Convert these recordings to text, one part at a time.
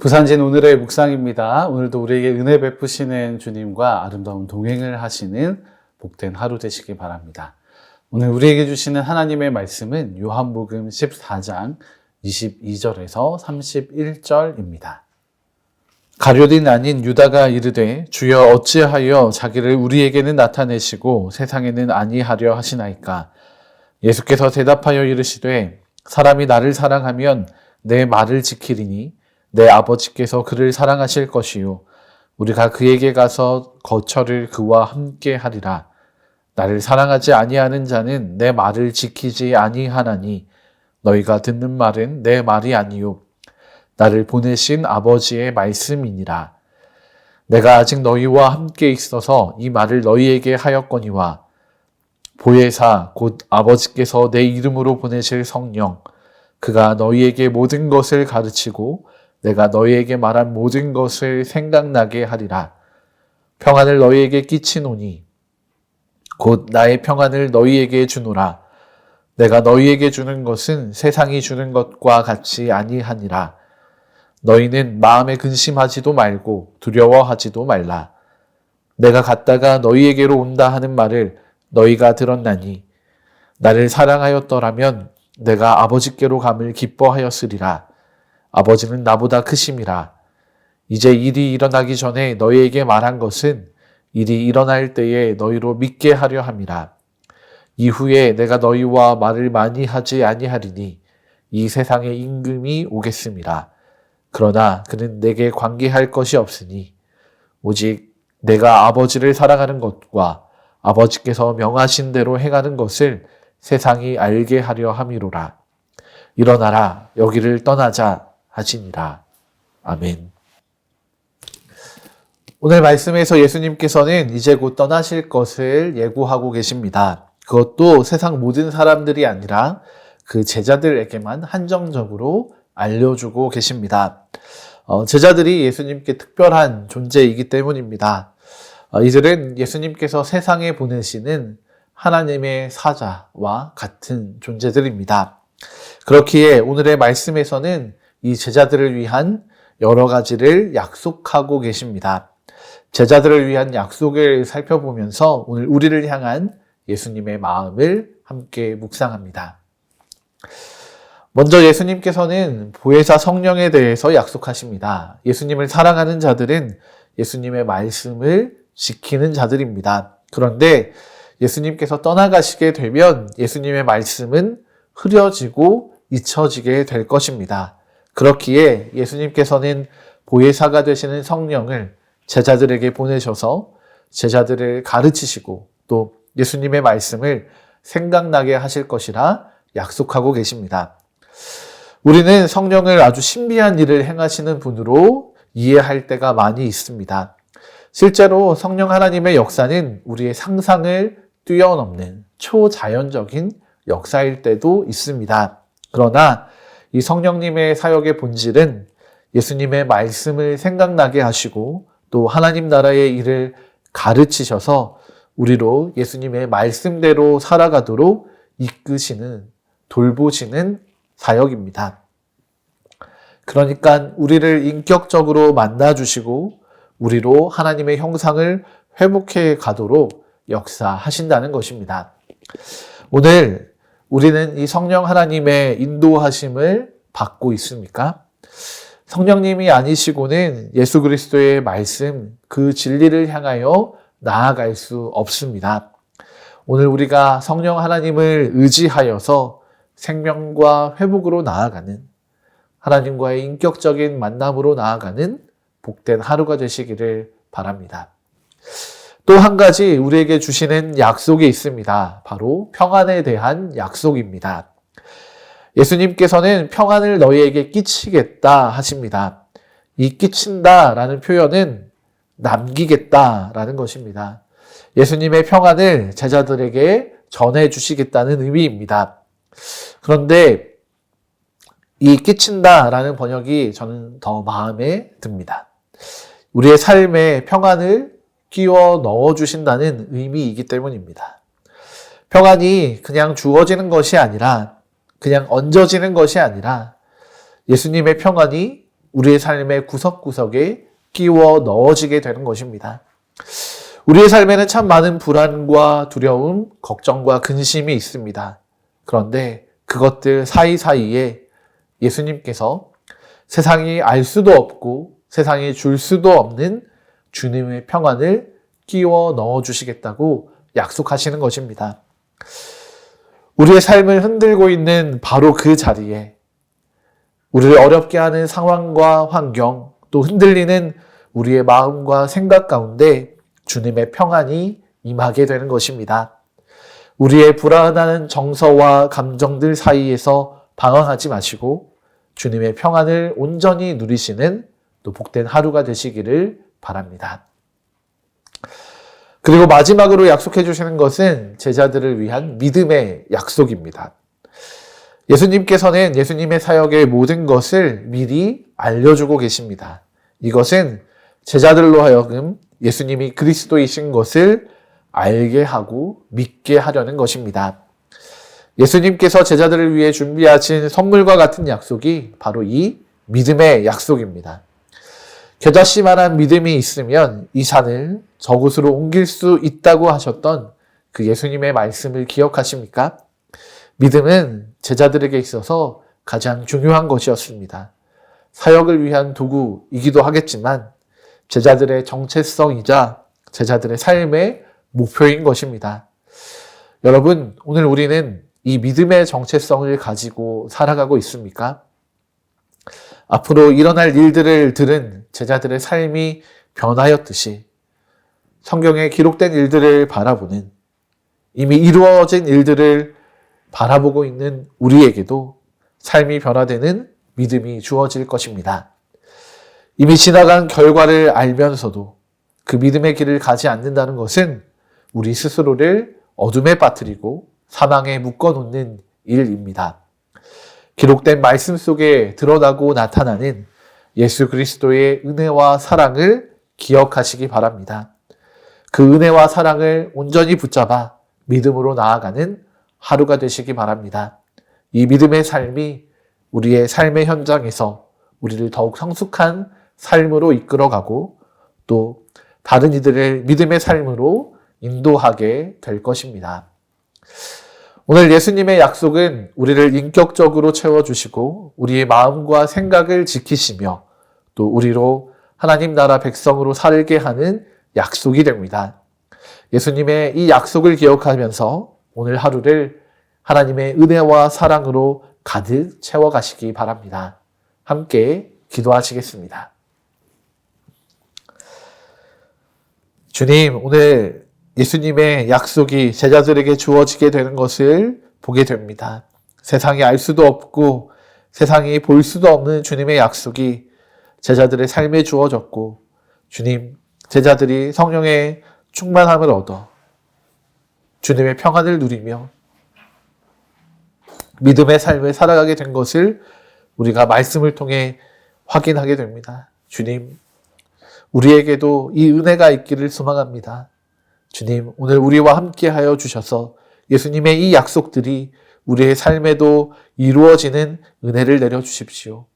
부산진 오늘의 묵상입니다. 오늘도 우리에게 은혜 베푸시는 주님과 아름다운 동행을 하시는 복된 하루 되시기 바랍니다. 오늘 우리에게 주시는 하나님의 말씀은 요한복음 14장 22절에서 31절입니다. 가룟이 아닌 유다가 이르되 주여 어찌하여 자기를 우리에게는 나타내시고 세상에는 아니하려 하시나이까. 예수께서 대답하여 이르시되 사람이 나를 사랑하면 내 말을 지키리니 내 아버지께서 그를 사랑하실 것이요 우리가 그에게 가서 거처를 그와 함께 하리라. 나를 사랑하지 아니하는 자는 내 말을 지키지 아니하나니 너희가 듣는 말은 내 말이 아니요 나를 보내신 아버지의 말씀이니라. 내가 아직 너희와 함께 있어서 이 말을 너희에게 하였거니와 보혜사 곧 아버지께서 내 이름으로 보내실 성령 그가 너희에게 모든 것을 가르치고 내가 너희에게 말한 모든 것을 생각나게 하리라. 평안을 너희에게 끼치노니 곧 나의 평안을 너희에게 주노라. 내가 너희에게 주는 것은 세상이 주는 것과 같이 아니하니라. 너희는 마음에 근심하지도 말고 두려워하지도 말라. 내가 갔다가 너희에게로 온다 하는 말을 너희가 들었나니 나를 사랑하였더라면 내가 아버지께로 감을 기뻐하였으리라. 아버지는 나보다 크심이라. 이제 일이 일어나기 전에 너희에게 말한 것은 일이 일어날 때에 너희로 믿게 하려 함이라. 이후에 내가 너희와 말을 많이 하지 아니하리니 이 세상의 임금이 오겠음이라. 그러나 그는 내게 관계할 것이 없으니 오직 내가 아버지를 사랑하는 것과 아버지께서 명하신 대로 행하는 것을 세상이 알게 하려 함이로라. 일어나라 여기를 떠나자 하시니라. 아멘. 오늘 말씀에서 예수님께서는 이제 곧 떠나실 것을 예고하고 계십니다. 그것도 세상 모든 사람들이 아니라 그 제자들에게만 한정적으로 알려주고 계십니다. 제자들이 예수님께 특별한 존재이기 때문입니다. 이들은 예수님께서 세상에 보내시는 하나님의 사자와 같은 존재들입니다. 그렇기에 오늘의 말씀에서는 이 제자들을 위한 여러 가지를 약속하고 계십니다. 제자들을 위한 약속을 살펴보면서 오늘 우리를 향한 예수님의 마음을 함께 묵상합니다. 먼저 예수님께서는 보혜사 성령에 대해서 약속하십니다. 예수님을 사랑하는 자들은 예수님의 말씀을 지키는 자들입니다. 그런데 예수님께서 떠나가시게 되면 예수님의 말씀은 흐려지고 잊혀지게 될 것입니다. 그렇기에 예수님께서는 보혜사가 되시는 성령을 제자들에게 보내셔서 제자들을 가르치시고 또 예수님의 말씀을 생각나게 하실 것이라 약속하고 계십니다. 우리는 성령을 아주 신비한 일을 행하시는 분으로 이해할 때가 많이 있습니다. 실제로 성령 하나님의 역사는 우리의 상상을 뛰어넘는 초자연적인 역사일 때도 있습니다. 그러나 이 성령님의 사역의 본질은 예수님의 말씀을 생각나게 하시고 또 하나님 나라의 일을 가르치셔서 우리로 예수님의 말씀대로 살아가도록 이끄시는, 돌보시는 사역입니다. 그러니까 우리를 인격적으로 만나주시고 우리로 하나님의 형상을 회복해 가도록 역사하신다는 것입니다. 오늘 우리는 이 성령 하나님의 인도하심을 받고 있습니까? 성령님이 아니시고는 예수 그리스도의 말씀, 그 진리를 향하여 나아갈 수 없습니다. 오늘 우리가 성령 하나님을 의지하여서 생명과 회복으로 나아가는 하나님과의 인격적인 만남으로 나아가는 복된 하루가 되시기를 바랍니다. 또 한 가지 우리에게 주시는 약속이 있습니다. 바로 평안에 대한 약속입니다. 예수님께서는 평안을 너희에게 끼치겠다 하십니다. 이 끼친다라는 표현은 남기겠다라는 것입니다. 예수님의 평안을 제자들에게 전해주시겠다는 의미입니다. 그런데 이 끼친다라는 번역이 저는 더 마음에 듭니다. 우리의 삶에 평안을 끼워 넣어주신다는 의미이기 때문입니다. 평안이 그냥 주어지는 것이 아니라 그냥 얹어지는 것이 아니라 예수님의 평안이 우리의 삶의 구석구석에 끼워 넣어지게 되는 것입니다. 우리의 삶에는 참 많은 불안과 두려움, 걱정과 근심이 있습니다. 그런데 그것들 사이사이에 예수님께서 세상이 알 수도 없고 세상이 줄 수도 없는 주님의 평안을 끼워 넣어주시겠다고 약속하시는 것입니다. 우리의 삶을 흔들고 있는 바로 그 자리에 우리를 어렵게 하는 상황과 환경, 또 흔들리는 우리의 마음과 생각 가운데 주님의 평안이 임하게 되는 것입니다. 우리의 불안한 정서와 감정들 사이에서 방황하지 마시고 주님의 평안을 온전히 누리시는 또 복된 하루가 되시기를 바랍니다. 그리고 마지막으로 약속해 주시는 것은 제자들을 위한 믿음의 약속입니다. 예수님께서는 예수님의 사역의 모든 것을 미리 알려주고 계십니다. 이것은 제자들로 하여금 예수님이 그리스도이신 것을 알게 하고 믿게 하려는 것입니다. 예수님께서 제자들을 위해 준비하신 선물과 같은 약속이 바로 이 믿음의 약속입니다. 겨자씨만한 믿음이 있으면 이 산을 저곳으로 옮길 수 있다고 하셨던 그 예수님의 말씀을 기억하십니까? 믿음은 제자들에게 있어서 가장 중요한 것이었습니다. 사역을 위한 도구이기도 하겠지만 제자들의 정체성이자 제자들의 삶의 목표인 것입니다. 여러분, 오늘 우리는 이 믿음의 정체성을 가지고 살아가고 있습니까? 앞으로 일어날 일들을 들은 제자들의 삶이 변하였듯이 성경에 기록된 일들을 바라보는, 이미 이루어진 일들을 바라보고 있는 우리에게도 삶이 변화되는 믿음이 주어질 것입니다. 이미 지나간 결과를 알면서도 그 믿음의 길을 가지 않는다는 것은 우리 스스로를 어둠에 빠뜨리고 사망에 묶어놓는 일입니다. 기록된 말씀 속에 드러나고 나타나는 예수 그리스도의 은혜와 사랑을 기억하시기 바랍니다. 그 은혜와 사랑을 온전히 붙잡아 믿음으로 나아가는 하루가 되시기 바랍니다. 이 믿음의 삶이 우리의 삶의 현장에서 우리를 더욱 성숙한 삶으로 이끌어가고 또 다른 이들을 믿음의 삶으로 인도하게 될 것입니다. 오늘 예수님의 약속은 우리를 인격적으로 채워주시고 우리의 마음과 생각을 지키시며 또 우리로 하나님 나라 백성으로 살게 하는 약속이 됩니다. 예수님의 이 약속을 기억하면서 오늘 하루를 하나님의 은혜와 사랑으로 가득 채워가시기 바랍니다. 함께 기도하시겠습니다. 주님, 오늘 예수님의 약속이 제자들에게 주어지게 되는 것을 보게 됩니다. 세상이 알 수도 없고 세상이 볼 수도 없는 주님의 약속이 제자들의 삶에 주어졌고 주님, 제자들이 성령의 충만함을 얻어 주님의 평안을 누리며 믿음의 삶을 살아가게 된 것을 우리가 말씀을 통해 확인하게 됩니다. 주님, 우리에게도 이 은혜가 있기를 소망합니다. 주님, 오늘 우리와 함께하여 주셔서 예수님의 이 약속들이 우리의 삶에도 이루어지는 은혜를 내려주십시오.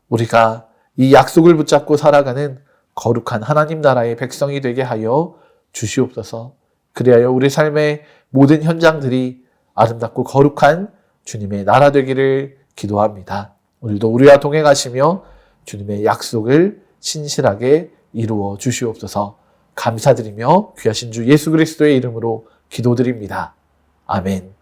우리가 이 약속을 붙잡고 살아가는 거룩한 하나님 나라의 백성이 되게 하여 주시옵소서. 그리하여 우리 삶의 모든 현장들이 아름답고 거룩한 주님의 나라 되기를 기도합니다. 오늘도 우리와 동행하시며 주님의 약속을 신실하게 이루어 주시옵소서. 감사드리며 귀하신 주 예수 그리스도의 이름으로 기도드립니다. 아멘.